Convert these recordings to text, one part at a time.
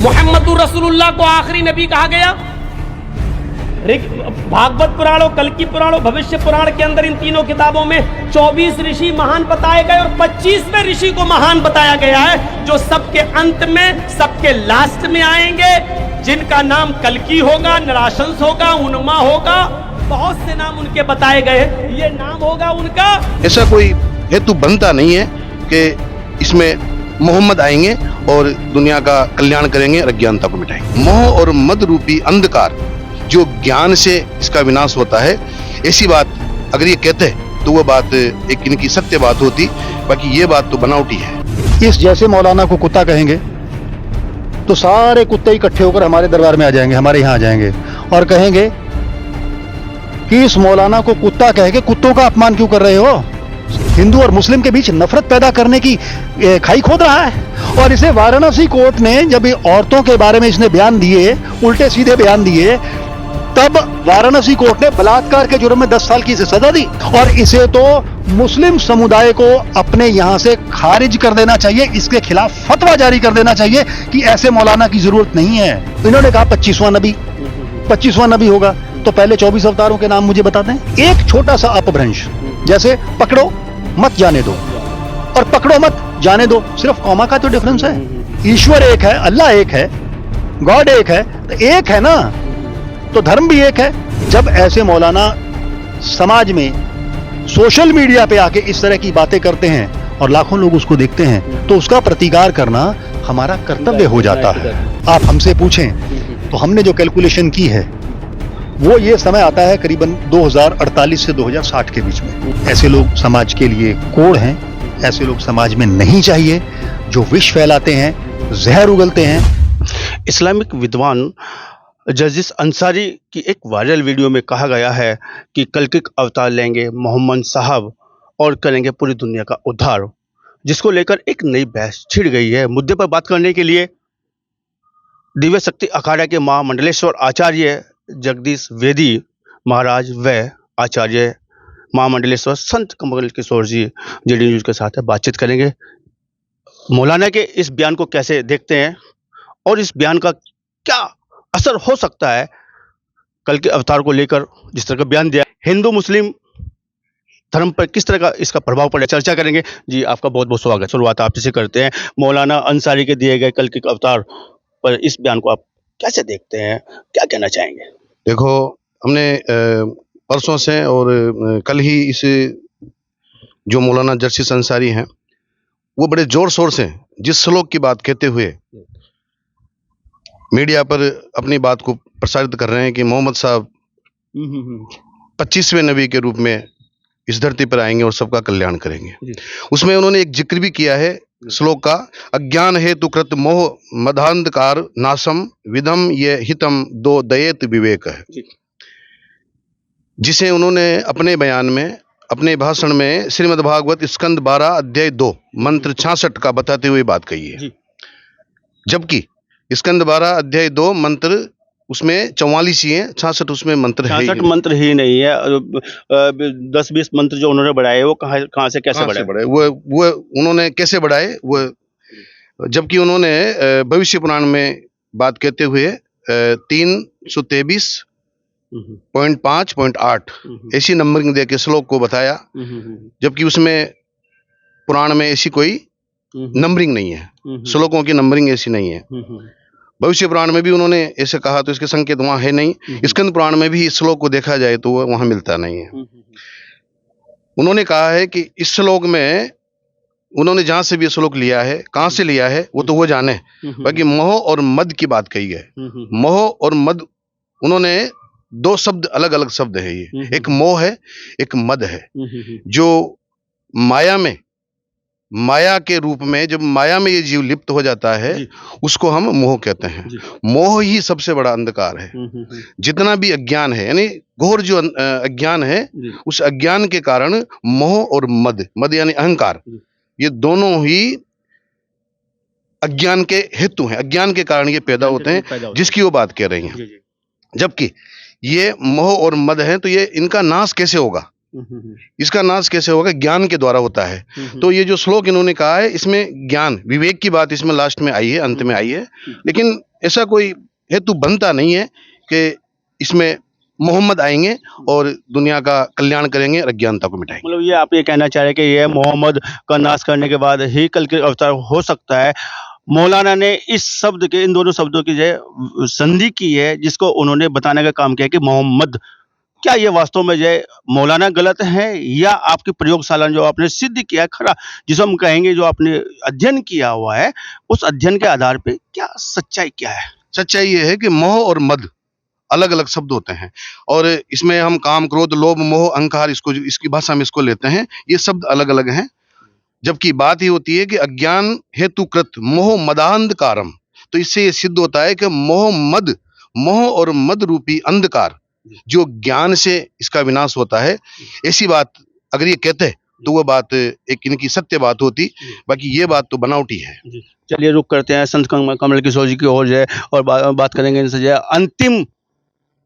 मोहम्मदुर रसूलुल्लाह को आखिरी नबी कहा गया। भागवत पुराण और कल्कि पुराण और भविष्य पुराण के अंदर इन तीनों किताबों में 24 ऋषि महान बताए गए और 25वें ऋषि को महान बताया गया है, जो सबके अंत में, सबके लास्ट में आएंगे, जिनका नाम कल्कि होगा, नराशंस होगा, उन्मा होगा, बहुत से नाम उनके बताए गए। ये नाम होगा उनका। ऐसा कोई हेतु बनता नहीं है कि इसमें मोहम्मद आएंगे और दुनिया का कल्याण करेंगे और अज्ञानता को मिटाएंगे। मोह और मद रूपी अंधकार जो ज्ञान से इसका विनाश होता है, ऐसी बात अगर ये कहते हैं तो वो बात एक इनकी सत्य बात होती, बाकी ये बात तो बनावटी है। इस जैसे मौलाना को कुत्ता कहेंगे तो सारे कुत्ते इकट्ठे होकर हमारे दरबार में आ जाएंगे, हमारे यहाँ आ जाएंगे और कहेंगे कि इस मौलाना को कुत्ता कह के कुत्तों का अपमान क्यों कर रहे हो। हिंदू और मुस्लिम के बीच नफरत पैदा करने की खाई खोद रहा है। और इसे वाराणसी कोर्ट ने जब औरतों के बारे में इसने बयान दिए, उल्टे सीधे बयान दिए, तब वाराणसी कोर्ट ने बलात्कार के जुर्म में 10 साल की इसे सजा दी। और इसे तो मुस्लिम समुदाय को अपने यहां से खारिज कर देना चाहिए, इसके खिलाफ फतवा जारी कर देना चाहिए कि ऐसे मौलाना की जरूरत नहीं है। इन्होंने कहा 25वां नबी होगा, तो पहले 24 अवतारों के नाम मुझे बता दें। एक छोटा सा अपभ्रंश, जैसे पकड़ो मत जाने दो और पकड़ो मत जाने दो, सिर्फ कौमा का तो डिफरेंस है। ईश्वर एक है, अल्लाह एक है, गॉड एक है, तो एक है ना, तो धर्म भी एक है। जब ऐसे मौलाना समाज में सोशल मीडिया पे आके इस तरह की बातें करते हैं और लाखों लोग उसको देखते हैं, तो उसका प्रतिकार करना हमारा कर्तव्य हो जाता है। आप हमसे पूछें तो हमने जो कैलकुलेशन की है वो ये समय आता है करीबन 2048 से 2060 के बीच में। ऐसे लोग समाज के लिए कोड़ हैं, ऐसे लोग समाज में नहीं चाहिए, जो विष फैलाते हैं, जहर उगलते हैं। इस्लामिक विद्वान जजिस अंसारी की एक वायरल वीडियो में कहा गया है कि कल्कि अवतार लेंगे मोहम्मद साहब और करेंगे पूरी दुनिया का उद्धार, जिसको लेकर एक नई बहस छिड़ गई है। मुद्दे पर बात करने के लिए दिव्य शक्ति अखाड़ा के महामंडलेश्वर आचार्य जगदीश वेदी महाराज व आचार्य महामंडलेश्वर संत कमल किशोर जी जेडी न्यूज के साथ बातचीत करेंगे। मौलाना के इस बयान को कैसे देखते हैं और इस बयान का क्या असर हो सकता है कल के अवतार को लेकर, जिस तरह का बयान दिया, हिंदू मुस्लिम धर्म पर किस तरह का इसका प्रभाव पड़े, चर्चा करेंगे। जी आपका बहुत बहुत स्वागत। शुरुआत आप से करते हैं। मौलाना अंसारी के दिए गए कल के अवतार पर इस बयान को आप कैसे देखते हैं, क्या कहना चाहेंगे? देखो, हमने परसों से और कल ही इस जो मौलाना जर्सीस अंसारी हैं वो बड़े जोर शोर से जिस श्लोक की बात कहते हुए मीडिया पर अपनी बात को प्रसारित कर रहे हैं कि मोहम्मद साहब 25वें नबी के रूप में इस धरती पर आएंगे और सबका कल्याण करेंगे। उसमें उन्होंने एक जिक्र भी किया है श्लोक का, अज्ञान हेतु कृत मोह मदांधकार नासम विधम ये हितम दो दयेत विवेक है, जिसे उन्होंने अपने बयान में, अपने भाषण में श्रीमद् भागवत स्कंद 12 अध्याय 2 मंत्र 66 का बताते हुए बात कही है। जबकि स्कंद 12 अध्याय 2 मंत्र उसमें 44 ही है, 66 उसमें मंत्र है, 66 मंत्र ही नहीं है। 10-20 मंत्र जो उन्होंने बढ़ाए वो कहाँ से कैसे बढ़ाए? वो उन्होंने कैसे बढ़ाए? वो जबकि उन्होंने भविष्य पुराण में बात कहते हुए 323.5.8 ऐसी नंबरिंग दे के श्लोक को बताया, जबकि उसमें पुराण में ऐसी कोई नंबरिंग नहीं है, श्लोकों की नंबरिंग ऐसी नहीं है। भविष्य पुराण में भी उन्होंने ऐसे कहा तो इसके संकेत वहां है नहीं। स्कंद पुराण में भी इस श्लोक को देखा जाए तो वह वहां मिलता नहीं है। उन्होंने कहा है कि इस श्लोक में उन्होंने जहां से भी श्लोक लिया है, कहां से लिया है वो तो वो जाने, बाकी मोह और मद की बात कही है। मोह और मद, उन्होंने दो शब्द, अलग अलग शब्द है ये, एक मोह है, एक मद है। जो माया में, माया के रूप में, जब माया में ये जीव लिप्त हो जाता है उसको हम मोह कहते हैं। मोह ही सबसे बड़ा अंधकार है। जितना भी अज्ञान है, यानी घोर जो अज्ञान है, उस अज्ञान के कारण मोह और मद, मद यानी अहंकार, ये दोनों ही अज्ञान के हेतु हैं, अज्ञान के कारण ये पैदा होते हैं, जिसकी वो बात कह रही हैं। जबकि ये मोह और मद है तो ये इनका नाश कैसे होगा? इसका नाश कैसे होगा? ज्ञान के द्वारा होता है। तो ये जो श्लोक इन्होंने कहा है, इसमें ज्ञान विवेक की बात इसमें लास्ट में आई है, अंत में आई है, लेकिन ऐसा कोई हेतु बनता नहीं है कि इसमें मोहम्मद आएंगे और दुनिया का कल्याण करेंगे और अज्ञानता को मिटाएंगे। मतलब ये आप ये कहना चाह रहे हैं कि ये मोहम्मद का नाश करने के बाद ही कल के अवतार हो सकता है। मौलाना ने इस शब्द के, इन दोनों शब्दों की जो संधि की है, जिसको उन्होंने बताने का काम किया कि मोहम्मद, क्या ये वास्तव में जो मौलाना गलत है या आपकी प्रयोगशाला जो आपने सिद्ध किया खरा, जिसको हम कहेंगे जो आपने अध्ययन किया हुआ है, उस अध्ययन के आधार पे क्या सच्चाई क्या है? सच्चाई ये है कि मोह और मद अलग अलग शब्द होते हैं, और इसमें हम काम, क्रोध, लोभ, मोह, अहंकार, इसको इसकी भाषा में इसको लेते हैं, ये शब्द अलग अलग हैं। जबकि बात ये होती है कि अज्ञान हेतुकृत मोह मदांधकारम, तो इससे ये सिद्ध होता है कि मोह और मद रूपी अंधकार जो ज्ञान से इसका विनाश होता है, ऐसी बात अगर ये कहते तो वो बात एक इनकी सत्य बात होती, बाकी ये बात तो बनावटी है। चलिए रुक करते हैं संत कमल किशोर जी की ओर जो है और बात करेंगे इनसे जो है अंतिम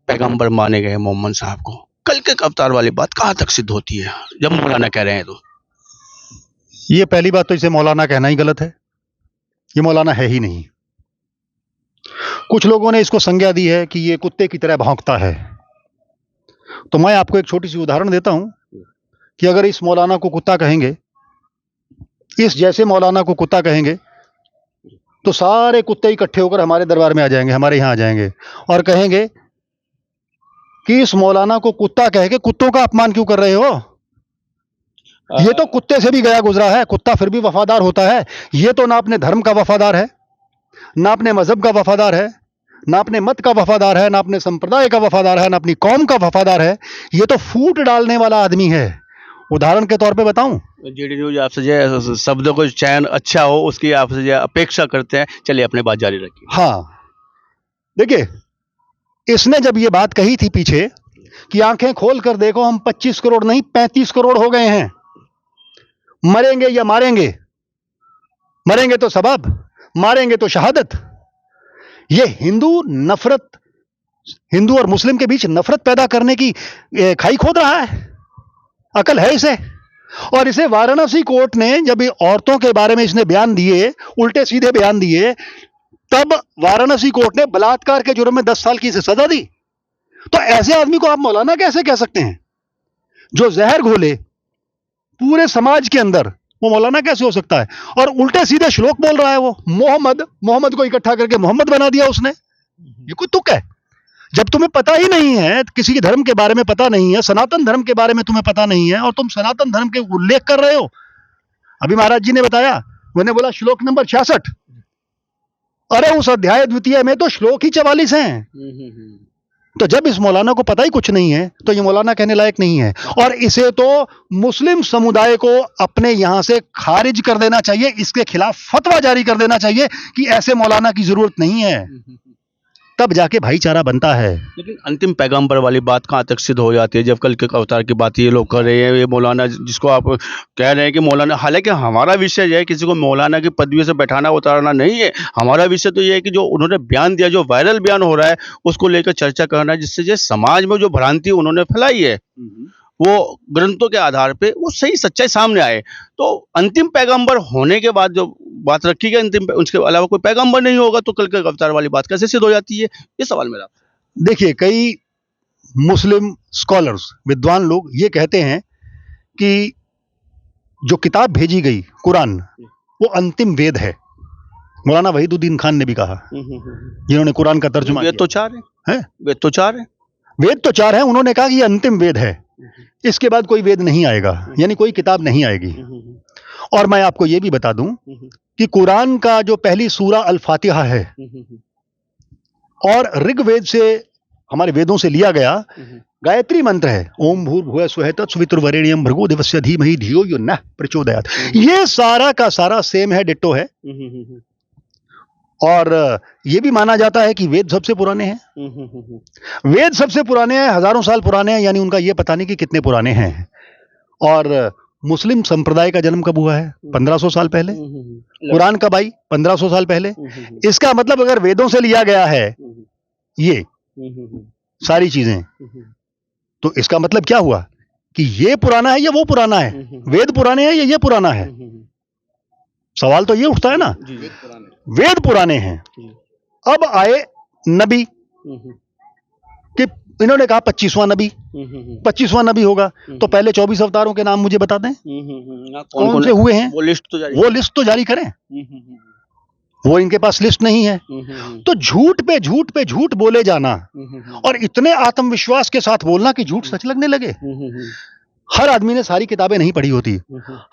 पैगंबर माने गए मोहम्मद साहब को। कल के अवतार वाली बात कहाँ तक सिद्ध होती है जब मौलाना कह रहे हैं? तो ये पहली बात तो इसे मौलाना कहना ही गलत है, ये मौलाना है ही नहीं। कुछ लोगों ने इसको संज्ञा दी है कि ये कुत्ते की तरह भौंकता है। तो मैं आपको एक छोटी सी उदाहरण देता हूं कि अगर इस मौलाना को कुत्ता कहेंगे, इस जैसे मौलाना को कुत्ता कहेंगे, तो सारे कुत्ते इकट्ठे होकर हमारे दरबार में आ जाएंगे, हमारे यहाँ आ जाएंगे और कहेंगे कि इस मौलाना को कुत्ता कह के कुत्तों का अपमान क्यों कर रहे हो? ये तो कुत्ते से भी गया गुजरा है, कुत्ता फिर भी वफादार होता है। ये तो ना अपने धर्म का वफादार है, ना अपने मजहब का वफादार है, ना अपने मत का वफादार है, ना अपने संप्रदाय का वफादार है, ना अपनी कौम का वफादार है। ये तो फूट डालने वाला आदमी है। उदाहरण के तौर पे बताऊं, जीडी न्यूज आपसे जो शब्दों को चयन अच्छा हो उसकी आपसे जो अपेक्षा करते हैं। चलिए अपने बात जारी रखिए। हाँ देखिए, इसने जब ये बात कही थी पीछे कि आंखें खोल कर देखो, हम 25 करोड़ नहीं 35 करोड़ हो गए हैं, मरेंगे या मारेंगे, मरेंगे तो सबब, मारेंगे तो शहादत। ये हिंदू और मुस्लिम के बीच नफरत पैदा करने की खाई खोद रहा है। अकल है इसे? और इसे वाराणसी कोर्ट ने जब औरतों के बारे में इसने बयान दिए, उल्टे सीधे बयान दिए, तब वाराणसी कोर्ट ने बलात्कार के जुर्म में 10 साल की इसे सजा दी। तो ऐसे आदमी को आप मौलाना कैसे कह सकते हैं? जो जहर घोले पूरे समाज के अंदर, वो मौलाना कैसे हो सकता है? और उल्टे सीधे श्लोक बोल रहा है वो। मोहम्मद को इकट्ठा करके मोहम्मद बना दिया उसने। ये कोई तुक है? जब तुम्हें पता ही नहीं है, किसी के धर्म के बारे में पता नहीं है, सनातन धर्म के बारे में तुम्हें पता नहीं है, और तुम सनातन धर्म के उल्लेख कर रहे हो। अभी महाराज जी ने बताया, मैंने बोला श्लोक नंबर 66, अरे उस अध्याय द्वितीय में तो श्लोक ही 44 हैं। तो जब इस मौलाना को पता ही कुछ नहीं है, तो ये मौलाना कहने लायक नहीं है। और इसे तो मुस्लिम समुदाय को अपने यहां से खारिज कर देना चाहिए, इसके खिलाफ फतवा जारी कर देना चाहिए कि ऐसे मौलाना की जरूरत नहीं है, तब जाके भाईचारा बनता है। लेकिन अंतिम पैगंबर वाली बात कहाँ तक सिद्ध हो जाती है जब कल के अवतार की बात ये लोग कर रहे हैं? ये मौलाना जिसको आप कह रहे हैं कि मौलाना, हालांकि हमारा विषय यह है किसी को मौलाना की पदवी से बैठाना उतारना नहीं है। हमारा विषय तो ये है कि जो उन्होंने बयान दिया, जो वायरल बयान हो रहा है, उसको लेकर चर्चा करना है, जिससे जो समाज में जो भ्रांति उन्होंने फैलाई है वो ग्रंथों के आधार पे वो सही सच्चाई सामने आए। तो अंतिम पैगंबर होने के बाद जो बात रखी गई, अंतिम उसके अलावा कोई पैगंबर नहीं होगा, तो कल के अवतार वाली बात कैसे सिद्ध हो जाती है? ये सवाल मेरा। देखिए, कई मुस्लिम स्कॉलर्स, विद्वान लोग ये कहते हैं कि जो किताब भेजी गई कुरान, वो अंतिम वेद है। मौलाना वहीदुद्दीन खान ने भी कहा, जिन्होंने कुरान का तर्जुमा किया। वेद तो 4 है, वेद तो 4 है, वेद तो 4 है। उन्होंने कहा कि ये अंतिम वेद है, इसके बाद कोई वेद नहीं आएगा, यानी कोई किताब नहीं आएगी। और मैं आपको ये भी बता दूं कि कुरान का जो पहली सूरा अल फातिहा है, और ऋग्वेद से, हमारे वेदों से लिया गया गायत्री मंत्र है, ओम भूर्भुवः स्वः तत्सवितुर्वरेण्यं भर्गो देवस्य धीमहि धियो यो नः प्रचोदयात्। ये सारा का सारा सेम है, डिट्टो है। और ये भी माना जाता है कि वेद सबसे पुराने हैं। वेद सबसे पुराने हैं, हजारों साल पुराने हैं, यानी उनका ये पता नहीं कि कितने पुराने हैं। और मुस्लिम संप्रदाय का जन्म कब हुआ है? 1500 साल पहले। कुरान कब आई? 1500 साल पहले। इसका मतलब अगर वेदों से लिया गया है ये सारी चीजें, तो इसका मतलब क्या हुआ कि ये पुराना है या वो पुराना है, वेद पुराने हैं या ये पुराना है। सवाल तो ये उठता है ना, वेद पुराने हैं। अब आए नबी कि इन्होंने कहा 25वां नबी, 25वां नबी होगा, तो पहले 24 अवतारों के नाम मुझे बता दें कौन से हुए हैं, वो लिस्ट तो जारी करें। वो इनके पास लिस्ट नहीं है। तो झूठ पे झूठ पे झूठ बोले जाना और इतने आत्मविश्वास के साथ बोलना कि झूठ सच लगने लगे। हर आदमी ने सारी किताबें नहीं पढ़ी होती।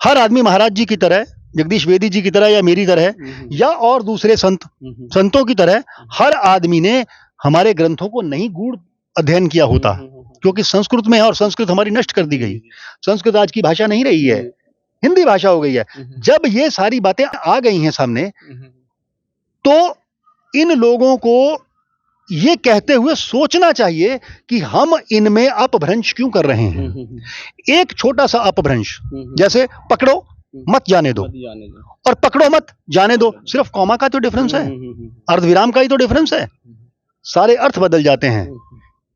हर आदमी महाराज जी की तरह, जगदीश वेदी जी की तरह या मेरी तरह या और दूसरे संतों की तरह हर आदमी ने हमारे ग्रंथों को नहीं गूढ़ अध्ययन किया होता, क्योंकि संस्कृत में है और संस्कृत हमारी नष्ट कर दी गई। संस्कृत आज की भाषा नहीं रही है, हिंदी भाषा हो गई है। जब ये सारी बातें आ गई हैं सामने, तो इन लोगों को ये कहते हुए सोचना चाहिए कि हम इनमें अपभ्रंश क्यों कर रहे हैं। एक छोटा सा अपभ्रंश, जैसे पकड़ो मत जाने दो और पकड़ो मत जाने दो, सिर्फ कॉमा का तो डिफरेंस है, अर्धविराम का ही तो डिफरेंस है, सारे अर्थ बदल जाते हैं।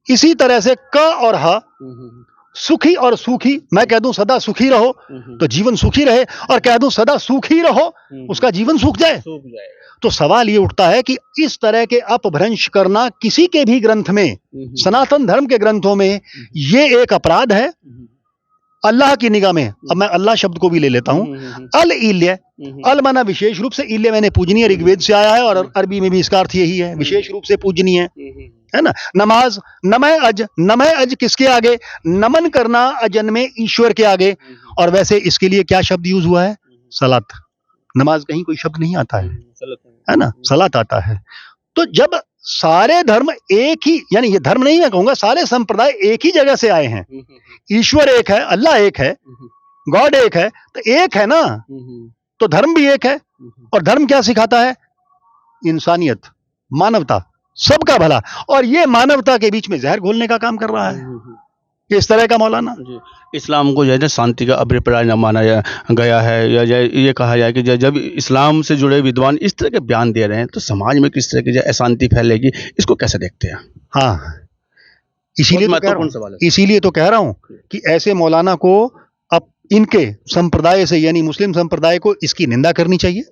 इसी तरह से क और ह, सुखी और सूखी, मैं कह दूं सदा सुखी रहो तो जीवन सुखी रहे, और कह दूं सदा सुखी रहो उसका जीवन सूख जाए। तो सवाल ये उठता है कि इस तरह के अपभ्रंश करना किसी के भी ग्रंथ में, सनातन धर्म के ग्रंथों में, ये एक अपराध है अल्लाह की निगाह में। अब मैं अल्लाह शब्द को भी ले लेता हूं। अल इल्य, अल माना विशेष रूप से, इल्य मैंने पूजनीय, ऋग्वेद से आया है और अरबी में भी इसका अर्थ यही है, विशेष रूप से पूजनीय है ना। नमाज, नमय अज, नमय अज किसके आगे, नमन करना अजन में ईश्वर के आगे। और वैसे इसके लिए क्या शब्द यूज हुआ है, सलात। नमाज कहीं कोई शब्द नहीं आता है ना, सलात आता है। तो जब सारे धर्म एक ही, यानी ये धर्म नहीं मैं कहूंगा, सारे संप्रदाय एक ही जगह से आए हैं, ईश्वर एक है, अल्लाह एक है, गॉड एक है, तो एक है ना, तो धर्म भी एक है। और धर्म क्या सिखाता है, इंसानियत, मानवता, सबका भला। और ये मानवता के बीच में जहर घोलने का काम कर रहा है इस तरह का मौलाना। इस्लाम को जो है शांति का अभिप्राय न माना गया है, या ये कहा जाए कि जब इस्लाम से जुड़े विद्वान इस तरह के बयान दे रहे हैं तो समाज में किस तरह की अशांति फैलेगी, इसको कैसे देखते हैं? हाँ, इसीलिए तो कह रहा हूं कि ऐसे मौलाना को अब इनके संप्रदाय से, यानी मुस्लिम संप्रदाय को इसकी निंदा करनी चाहिए,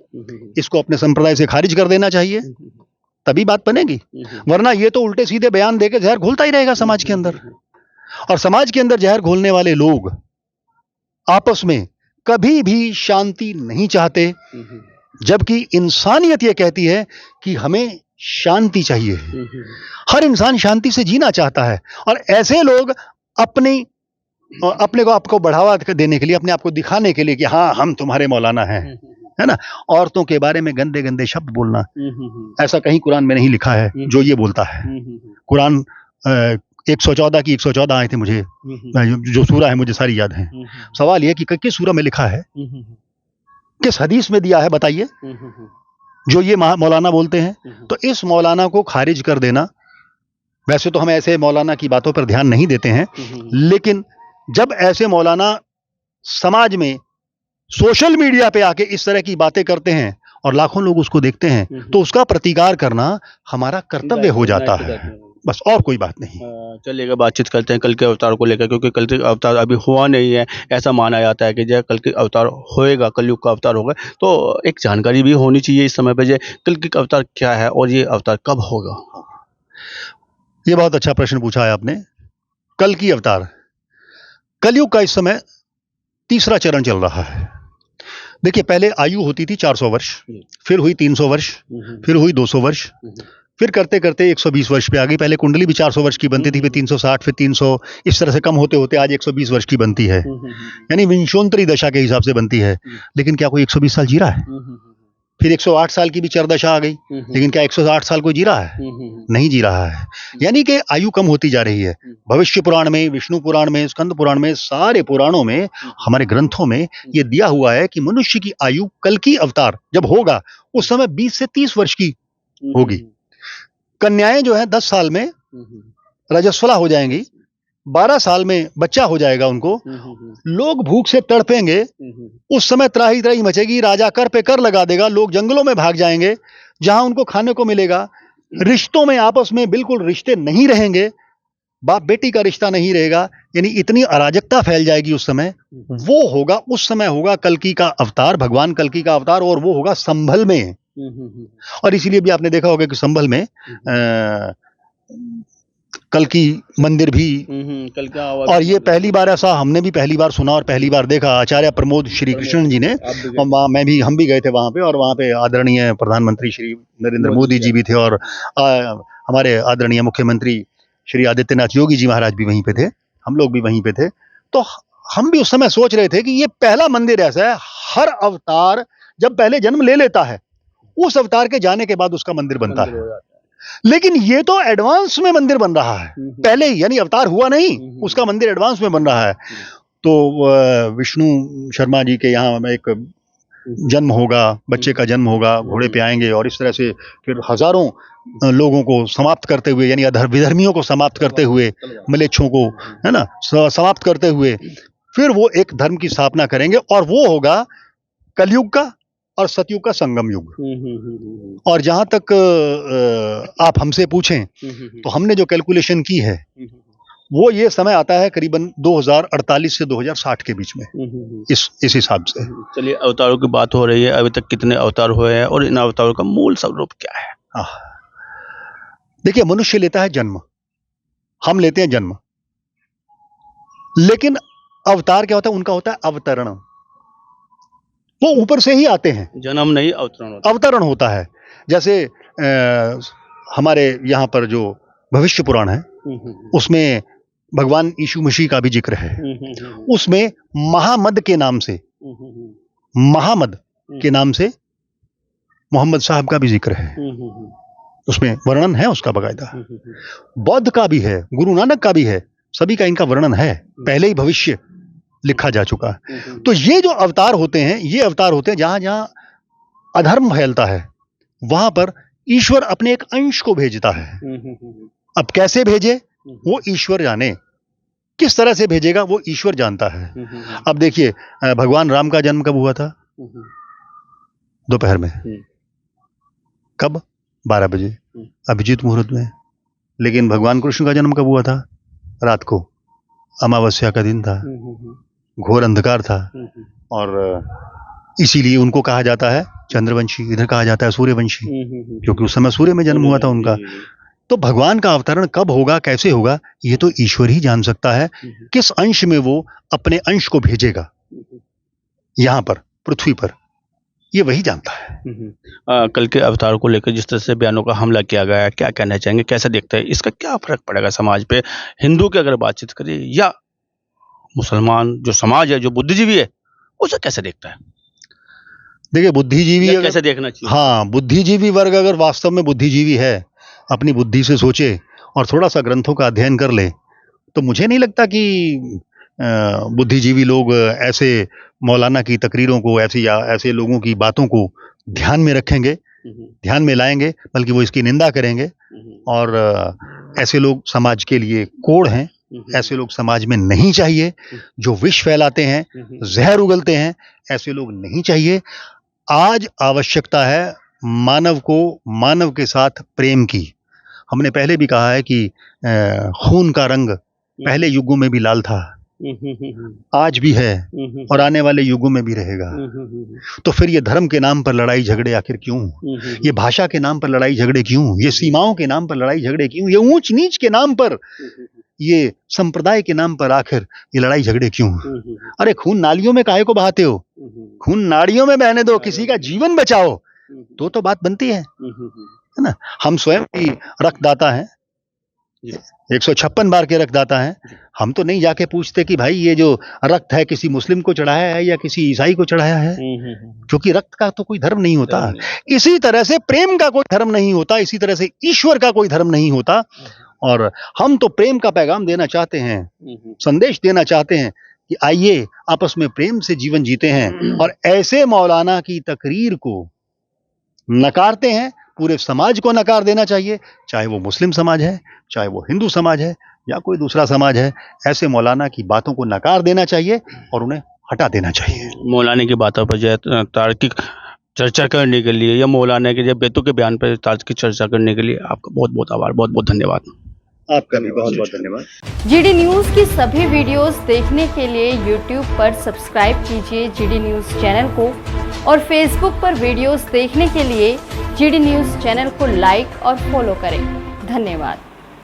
इसको अपने संप्रदाय से खारिज कर देना चाहिए, तभी बात बनेगी। वरना ये तो उल्टे सीधे बयान देकर जहर घोलता ही रहेगा समाज के अंदर। और समाज के अंदर जहर घोलने वाले लोग आपस में कभी भी शांति नहीं चाहते, जबकि इंसानियत ये कहती है कि हमें शांति चाहिए। हर इंसान शांति से जीना चाहता है। और ऐसे लोग अपने को आपको बढ़ावा देने के लिए, अपने आप को दिखाने के लिए कि हाँ हम तुम्हारे मौलाना हैं, है ना, औरतों के बारे में गंदे गंदे शब्द बोलना, ऐसा कहीं कुरान में नहीं लिखा है जो ये बोलता है। कुरान 114 की 114 आए थे, मुझे जो सूरा है मुझे सारी याद है। सवाल यह कि किस सूरा में लिखा है, किस हदीस में दिया है, बताइए, जो ये मौलाना बोलते हैं। तो इस मौलाना को खारिज कर देना, वैसे तो हम ऐसे मौलाना की बातों पर ध्यान नहीं देते हैं, लेकिन जब ऐसे मौलाना समाज में सोशल मीडिया पे आके इस तरह की बातें करते हैं और लाखों लोग उसको देखते हैं, तो उसका प्रतिकार करना हमारा कर्तव्य हो जाता है, बस और कोई बात नहीं। चलिएगा, बातचीत करते हैं कल के अवतार को लेकर, क्योंकि कल के अवतार अभी हुआ नहीं है। ऐसा माना जाता है कि जब कल के अवतार होएगा, कलयुग का अवतार होगा, तो एक जानकारी भी होनी चाहिए इस समय पे, जो कल के अवतार क्या है और ये अवतार कब होगा। ये बहुत अच्छा प्रश्न पूछा है आपने। कल की अवतार, कलयुग का इस समय तीसरा चरण चल रहा है। देखिए, पहले आयु होती थी 400 वर्ष, फिर हुई 300 वर्ष, फिर हुई 200 वर्ष, फिर करते करते 120 वर्ष पे आ गई। पहले कुंडली भी 400 वर्ष की बनती थी, फिर 360, फिर 300, इस तरह से कम होते होते आज 120 वर्ष की बनती है, यानी विंशोत्तरी दशा के हिसाब से बनती है। लेकिन क्या कोई 120 साल जी रहा है? फिर 108 साल की भी चरदशा आ गई, लेकिन क्या 108 साल कोई जी रहा है? नहीं जी रहा है। यानी कि आयु कम होती जा रही है। भविष्य पुराण में, विष्णु पुराण में, स्कंद पुराण में, सारे पुराणों में, हमारे ग्रंथों में ये दिया हुआ है कि मनुष्य की आयु कल की अवतार जब होगा उस समय 20 से 30 वर्ष की होगी। कन्याएं जो है 10 साल में रजस्वला हो जाएंगी, 12 साल में बच्चा हो जाएगा उनको। लोग भूख से तड़पेंगे, उस समय त्राही त्राही मचेगी, राजा कर पे कर लगा देगा, लोग जंगलों में भाग जाएंगे जहां उनको खाने को मिलेगा। रिश्तों में आपस में बिल्कुल रिश्ते नहीं रहेंगे, बाप बेटी का रिश्ता नहीं रहेगा, यानी इतनी अराजकता फैल जाएगी उस समय। वो होगा, उस समय होगा कल्कि का अवतार, भगवान कल्कि का अवतार, और वो होगा संभल में। और इसीलिए भी आपने देखा होगा कि संभल में कल्कि मंदिर भी, कल क्या और ये पहली बार ऐसा हमने भी पहली बार सुना और पहली बार देखा। आचार्य प्रमोद श्री कृष्णन जी ने, और हम भी गए थे वहां पे, और वहां पे आदरणीय प्रधानमंत्री श्री नरेंद्र मोदी जी भी थे, और हमारे आदरणीय मुख्यमंत्री श्री आदित्यनाथ योगी जी महाराज भी वहीं पे थे, हम लोग भी वहीं पे थे। तो हम भी उस समय सोच रहे थे कि ये पहला मंदिर ऐसा है, हर अवतार जब पहले जन्म ले लेता है, उस अवतार के जाने के बाद उसका मंदिर बनता है। लेकिन ये तो एडवांस में मंदिर बन रहा है, पहले ही, यानी अवतार हुआ नहीं, उसका मंदिर एडवांस में बन रहा है। तो विष्णु शर्मा जी के यहाँ एक जन्म होगा, बच्चे का जन्म होगा, घोड़े पे आएंगे, और इस तरह से फिर हजारों लोगों को समाप्त करते हुए, यानी विधर्मियों को समाप्त करते हुए, मलेच्छों को, है ना, समाप्त करते हुए फिर वो एक धर्म की स्थापना करेंगे, और वो होगा कलयुग का और सतयुग का संगम युग। और जहां तक आप हमसे पूछें तो हमने जो कैलकुलेशन की है वो ये समय आता है करीबन 2048 से 2060 के बीच में, इस हिसाब से। चलिए, अवतारों की बात हो रही है, अभी तक कितने अवतार हुए हैं और इन अवतारों का मूल स्वरूप क्या है? देखिए, मनुष्य लेता है जन्म, हम लेते हैं जन्म, लेकिन अवतार क्या होता है? उनका होता है अवतरण, वो ऊपर से ही आते हैं। जन्म नहीं, अवतरण अवतरण होता है। जैसे हमारे यहाँ पर जो भविष्य पुराण है उसमें भगवान यीशु मसीह का भी जिक्र है। उसमें महामद के नाम से, महामद के नाम से मोहम्मद साहब का भी जिक्र है, उसमें वर्णन है उसका बकायदा। बौद्ध का भी है, गुरु नानक का भी है, सभी का इनका वर्णन है, पहले ही भविष्य लिखा जा चुका है। तो ये जो अवतार होते हैं, ये अवतार होते हैं जहां जहां अधर्म फैलता है, वहां पर ईश्वर अपने एक अंश को भेजता है। अब कैसे भेजे वो ईश्वर जाने, किस तरह से भेजेगा वो ईश्वर जानता है। अब देखिए, भगवान राम का जन्म कब हुआ था? दोपहर में। कब? 12 बजे, अभिजीत मुहूर्त में। लेकिन भगवान कृष्ण का जन्म कब हुआ था? रात को, अमावस्या का दिन था, घोर अंधकार था, और इसीलिए उनको कहा जाता है चंद्रवंशी, इधर कहा जाता है सूर्यवंशी, क्योंकि उस समय सूर्य में जन्म हुआ था उनका। तो भगवान का अवतरण कब होगा, कैसे होगा, ये तो ईश्वर ही जान सकता है। किस अंश में वो अपने अंश को भेजेगा यहां पर पृथ्वी पर, ये वही जानता है। कल के अवतार को लेकर जिस तरह से बयानों का हमला किया गया है, क्या कहना चाहेंगे, कैसे देखते हैं, इसका क्या फर्क पड़ेगा समाज पे? हिंदू की अगर बातचीत करें या मुसलमान जो समाज है, जो बुद्धिजीवी है, उसे कैसे देखता है? देखिए, बुद्धिजीवी कैसे देखना चाहिए? हाँ, बुद्धिजीवी वर्ग अगर वास्तव में बुद्धिजीवी है, अपनी बुद्धि से सोचे और थोड़ा सा ग्रंथों का अध्ययन कर ले, तो मुझे नहीं लगता कि बुद्धिजीवी लोग ऐसे मौलाना की तकरीरों को, ऐसे लोगों की बातों को ध्यान में रखेंगे, ध्यान में लाएंगे, बल्कि वो इसकी निंदा करेंगे। और ऐसे लोग समाज के लिए कोढ़ हैं, ऐसे लोग समाज में नहीं चाहिए। जो विष फैलाते हैं, जहर उगलते हैं, ऐसे लोग नहीं चाहिए। आज आवश्यकता है मानव को मानव के साथ प्रेम की। हमने पहले भी कहा है कि खून का रंग पहले युगों में भी लाल था, आज भी है, और आने वाले युगों में भी रहेगा। तो फिर ये धर्म के नाम पर लड़ाई झगड़े आखिर क्यों? ये भाषा के नाम पर लड़ाई झगड़े क्यों? ये सीमाओं के नाम पर लड़ाई झगड़े क्यों? ये ऊंच नीच के नाम पर, ये संप्रदाय के नाम पर आखिर ये लड़ाई झगड़े क्यों? अरे खून नालियों में काहे को बहाते हो? खून नाड़ियों में बहने दो, किसी का जीवन बचाओ, तो बात बनती है ना। हम स्वयं भी रक्तदाता हैं, 156 बार के रक्तदाता हैं। हम तो नहीं जाके पूछते कि भाई ये जो रक्त है किसी मुस्लिम को चढ़ाया है या किसी ईसाई को चढ़ाया है, क्योंकि रक्त का तो कोई धर्म नहीं होता। इसी तरह से प्रेम का कोई धर्म नहीं होता, इसी तरह से ईश्वर का कोई धर्म नहीं होता। और हम तो प्रेम का पैगाम देना चाहते हैं, संदेश देना चाहते हैं कि आइए आपस में प्रेम से जीवन जीते हैं। और ऐसे मौलाना की तकरीर को नकारते हैं, पूरे समाज को नकार देना चाहिए, चाहे वो मुस्लिम समाज है, चाहे वो हिंदू समाज है, या कोई दूसरा समाज है। ऐसे मौलाना की बातों को नकार देना चाहिए और उन्हें हटा देना चाहिए। मौलाना की बातों पर जो तार्किक चर्चा करने के लिए या मौलाना के जब बेतुके बयान पर तार्किक चर्चा करने के लिए आपका बहुत बहुत आभार, बहुत बहुत धन्यवाद। आपका भी बहुत बहुत धन्यवाद। जीडी न्यूज की सभी वीडियोस देखने के लिए यूट्यूब पर सब्सक्राइब कीजिए जीडी न्यूज चैनल को और फेसबुक पर वीडियोस देखने के लिए जीडी न्यूज चैनल को लाइक और फॉलो करें। धन्यवाद।